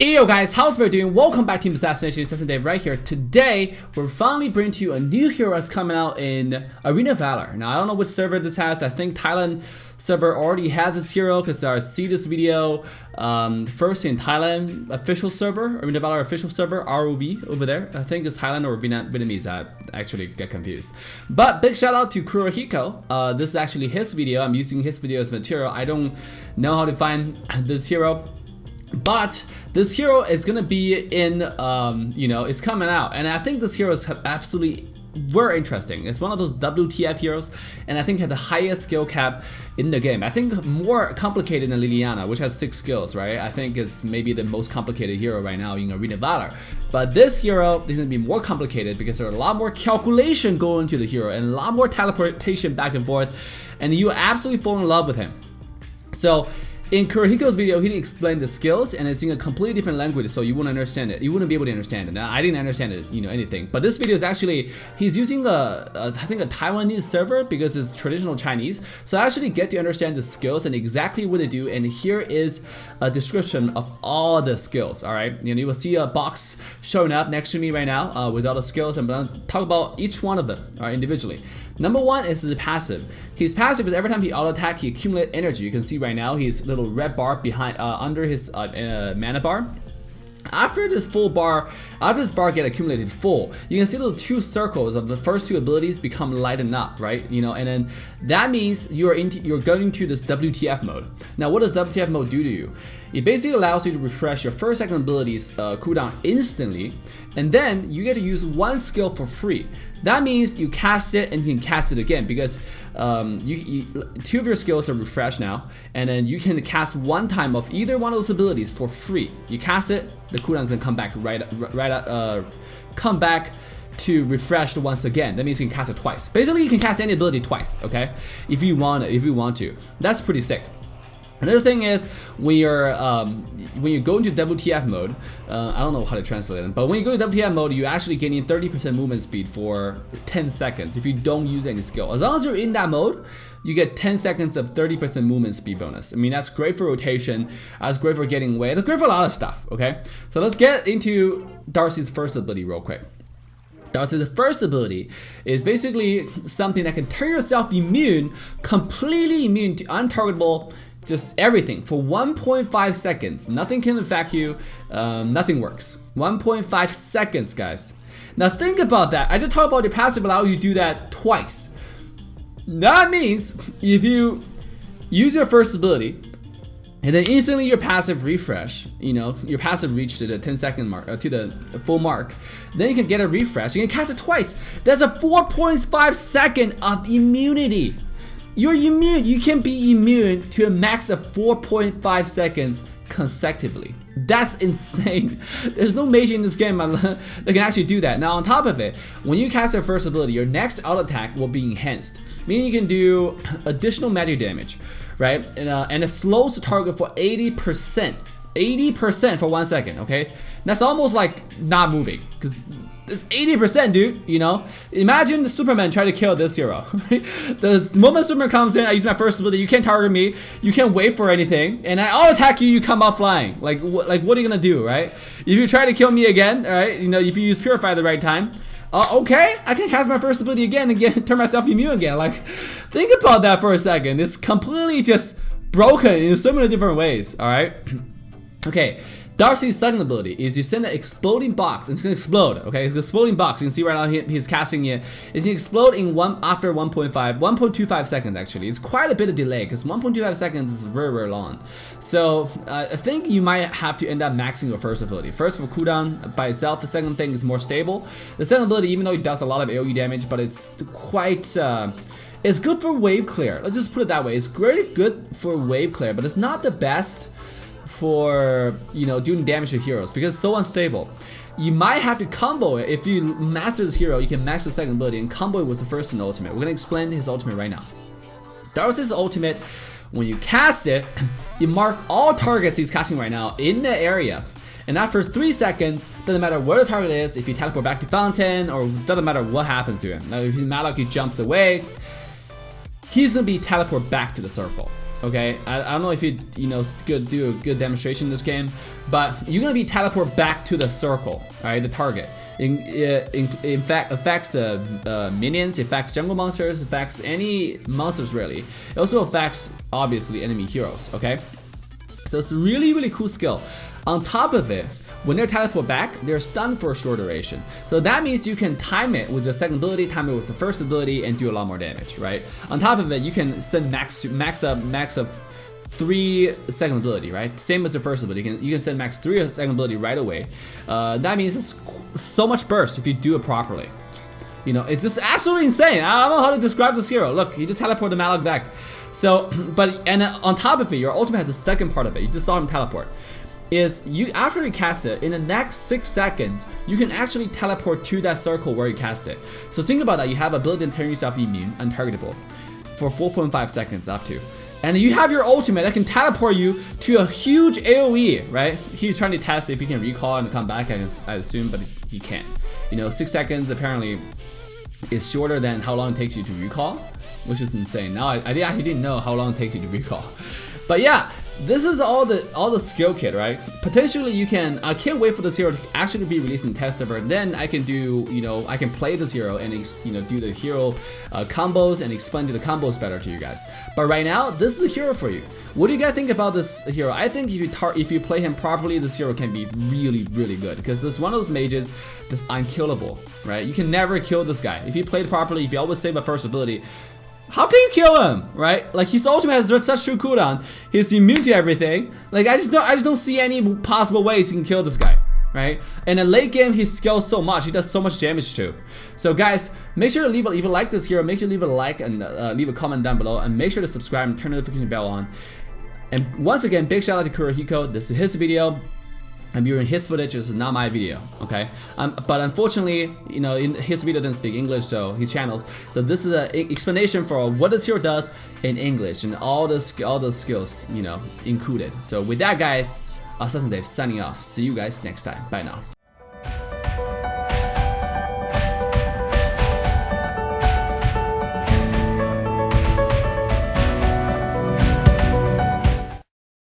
Yo guys, how's everybody doing? Welcome back to Team Assassination. Assassin Dave right here. Today, we're finally bringing to you a new hero that's coming out in Arena Valor. Now, I don't know which server this has. I think Thailand server already has this hero because I see this video first in Thailand official server, Arena Valor official server, RoV over there. I think it's Thailand or Vietnamese. I actually get confused. But big shout out to Kurohiko. This is actually his video. I'm using his video as material. I don't know how to find this hero. But this hero is gonna be in, it's coming out, and I think this hero is absolutely very interesting. It's one of those WTF heroes, and I think has the highest skill cap in the game. I think more complicated than Liliana, which has 6 skills, right? I think it's maybe the most complicated hero right now in Arena Valor. But this hero is gonna be more complicated because there's a lot more calculation going into the hero and a lot more teleportation back and forth, and you absolutely fall in love with him. So in Kurohiko's video, he explained the skills, and it's in a completely different language, so you wouldn't understand it. You wouldn't be able to understand it. Now, I didn't understand it, anything. But this video is actually, he's using I think a Taiwanese server because it's traditional Chinese. So I actually get to understand the skills and exactly what they do. And here is a description of all the skills. All right, you will see a box showing up next to me right now with all the skills. I'm gonna talk about each one of them, all right, individually. Number one is his passive. His passive is every time he auto attack, he accumulates energy. You can see right now his little red bar behind under his mana bar. After this bar get accumulated full, you can see the 2 circles of the first 2 abilities become lightened up, right? And then that means you're going into this WTF mode. Now, what does WTF mode do to you? It basically allows you to refresh your first, second abilities cooldown instantly, and then you get to use 1 skill for free. That means you cast it and you can cast it again because 2 of your skills are refreshed now, and then you can cast 1 time of either one of those abilities for free. You cast it, the cooldown's gonna come back come back to refreshed once again. That means you can cast it twice. Basically, you can cast any ability twice, okay? If you want to. That's pretty sick. Another thing is when you go into WTF mode, I don't know how to translate it, but when you go to WTF mode, you actually gain 30% movement speed for 10 seconds if you don't use any skill. As long as you're in that mode, you get 10 seconds of 30% movement speed bonus. I mean, that's great for rotation, that's great for getting away, that's great for a lot of stuff, okay? So let's get into Darcy's first ability real quick. Darcy's first ability is basically something that can turn yourself completely immune to untargetable, just everything for 1.5 seconds. Nothing can affect you, nothing works. 1.5 seconds, guys. Now think about that. I just talked about your passive allow you to do that twice. That means if you use your first ability and then instantly your passive refresh, your passive reached to the 10-second mark, to the full mark, then you can get a refresh. You can cast it twice. That's a 4.5 second of immunity. You're immune. You can be immune to a max of 4.5 seconds consecutively. That's insane. There's no mage in this game that can actually do that. Now, on top of it, when you cast your first ability, your next auto attack will be enhanced, meaning you can do additional magic damage, right? And it slows the target for 80%. 80% for 1 second, okay? That's almost like not moving, because it's 80%, dude, Imagine the Superman trying to kill this hero. The moment Superman comes in, I use my first ability, you can't target me, you can't wait for anything, and I auto attack you, you come out flying. Like what are you gonna do, right? If you try to kill me again, all right, if you use Purify at the right time, okay, I can cast my first ability again and turn myself immune again. Like, think about that for a second. It's completely just broken in so many different ways, all right? Okay, Darcy's second ability is you send an exploding box, and it's gonna explode, okay? It's an exploding box. You can see right now he's casting it. It's gonna explode in after 1.25 seconds actually. It's quite a bit of delay because 1.25 seconds is very, very long. So I think you might have to end up maxing your first ability. First for cooldown by itself, the second thing is more stable. The second ability, even though it does a lot of AoE damage, but it's quite, it's good for wave clear. Let's just put it that way. It's very good for wave clear, but it's not the best for doing damage to heroes because it's so unstable. You might have to combo it. If you master this hero, you can max the second ability and combo it with the first and ultimate. We're gonna explain his ultimate right now. Darcy's ultimate, when you cast it, you mark all targets he's casting right now in the area, and after 3 seconds, doesn't matter where the target is, if you teleport back to Fountain, or doesn't matter what happens to him. Now if Malak jumps away, he's gonna be teleported back to the circle. Okay, I don't know if you could do a good demonstration in this game, but you're gonna be teleported back to the circle, right? The target. In fact, affects minions, it affects jungle monsters, it affects any monsters really. It also affects obviously enemy heroes. Okay, so it's a really cool skill. On top of it, when they're teleported back, they're stunned for a short duration. So that means you can time it with the second ability, time it with the first ability, and do a lot more damage, right? On top of it, you can send max up 3 second ability, right? Same as the first ability. You can send max 3 second ability right away. That means it's so much burst if you do it properly. You know, it's just absolutely insane. I don't know how to describe this hero. Look, he just teleported the Malak back. So, and on top of it, your ultimate has a second part of it. You just saw him teleport. Is you after you cast it, in the next 6 seconds, you can actually teleport to that circle where you cast it. So think about that. You have ability to turn yourself immune, untargetable, for 4.5 seconds up to. And you have your ultimate that can teleport you to a huge AoE, right? He's trying to test if he can recall and come back, I assume, but he can't. You know, 6 seconds apparently is shorter than how long it takes you to recall, which is insane. Now I actually didn't know how long it takes you to recall. But yeah, this is all the skill kit, right? Potentially you can, I can't wait for this hero to actually be released in test server. Then I can do, I can play this hero and do the hero combos and explain the combos better to you guys. But right now, this is the hero for you. What do you guys think about this hero? I think if you play him properly, this hero can be really good, because this is one of those mages that's unkillable, right? You can never kill this guy. If you play it properly, if you always save a first ability, how can you kill him, right? Like, his ultimate has such short cooldown. He's immune to everything. Like, I just don't see any possible ways you can kill this guy, right? And in late game, he scales so much. He does so much damage too. So guys, make sure to if you like this hero, make sure to leave a like and leave a comment down below, and make sure to subscribe and turn the notification bell on. And once again, big shout out to Kurohiko. This is his video. I'm viewing his footage. This is not my video, okay? But unfortunately, in his video didn't speak English, so he channels. So this is an explanation for what this hero does in English and all the skills, included. So with that, guys, Assassin Dave signing off. See you guys next time. Bye now.